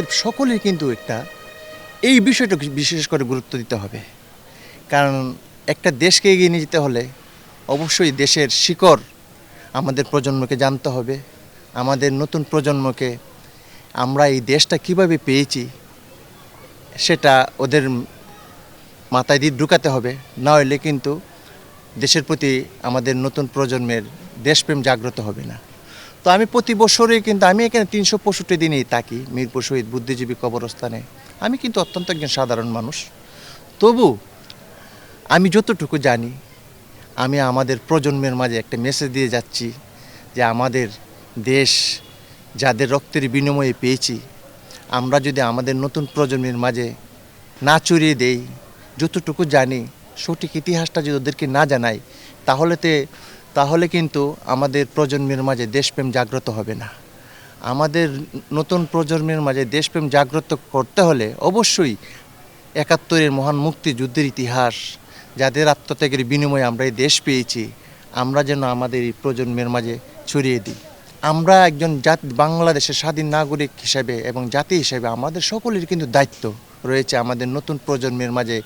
আমাদের সকলের কিন্তু এই বিষয়টা বিশেষ করে গুরুত্ব দিতে হবে। কারণ একটা দেশকে এগিয়ে নিয়ে যেতে হলে অবশ্যই দেশের শিকড় আমাদের প্রজন্মকে জানতে হবে। আমাদের নতুন প্রজন্মকে আমরা এই দেশটা কিভাবে পেয়েছি সেটা ওদের মাথায় দিয়ে ঢুকাতে হবে। না হলে কিন্তু দেশের প্রতি আমাদের নতুন প্রজন্মের দেশপ্রেম জাগ্রত হবে না। তো আমি প্রতি বছরই কিন্তু আমি এখানে 365 দিনেই থাকি মিরপুর শহীদ বুদ্ধিজীবী কবরস্থানে। আমি কিন্তু অত্যন্ত একজন সাধারণ মানুষ, তবু আমি যতটুকু জানি আমি আমাদের প্রজন্মের মাঝে একটা মেসেজ দিয়ে যাচ্ছি যে আমাদের দেশ যাদের রক্তের বিনিময়ে পেয়েছি, আমরা যদি আমাদের নতুন প্রজন্মের মাঝে না ছড়িয়ে দেই, যতটুকু জানি সঠিক ইতিহাসটা যদি ওদেরকে না জানাই, তাহলে কিন্তু আমাদের প্রজন্মের মাঝে দেশপ্রেম জাগ্রত হবে না। আমাদের নতুন প্রজন্মের মাঝে দেশপ্রেম জাগ্রত করতে হলে অবশ্যই 71-এর মহান মুক্তিযুদ্ধের ইতিহাস, যাদের আত্মত্যাগের বিনিময়ে আমরা এই দেশ পেয়েছি, আমরা যেন আমাদের এই প্রজন্মের মাঝে ছড়িয়ে দিই। আমরা একজন বাংলাদেশের স্বাধীন নাগরিক হিসেবে এবং জাতি হিসেবে আমাদের সকলের কিন্তু দায়িত্ব রয়েছে আমাদের নতুন প্রজন্মের মাঝে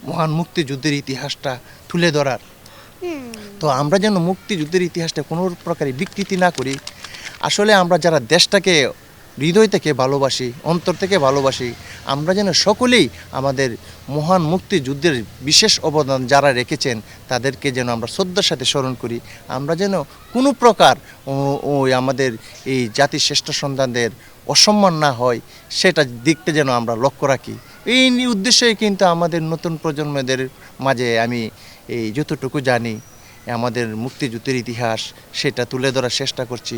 মহান মুক্তিযুদ্ধের ইতিহাসটা তুলে ধরার। তো আমরা যেন মুক্তিযুদ্ধের ইতিহাসটা কোনো প্রকারে বিকৃতি না করি। আসলে আমরা যারা দেশটাকে হৃদয় থেকে ভালোবাসি, অন্তর থেকে ভালোবাসি, আমরা যেন সকলেই আমাদের মহান মুক্তিযুদ্ধের বিশেষ অবদান যারা রেখেছেন তাদেরকে যেন আমরা শ্রদ্ধার সাথে স্মরণ করি। আমরা যেন কোনো প্রকার ওই আমাদের এই জাতির শ্রেষ্ঠ সন্তানদের অসম্মান না হয়, সেটা দিকটা যেন আমরা লক্ষ্য রাখি। এই উদ্দেশ্যেই কিন্তু আমাদের নতুন প্রজন্মদের মাঝে আমি এই যতটুকু জানি আমাদের মুক্তিযুদ্ধের ইতিহাস সেটা তুলে ধরার চেষ্টা করছি।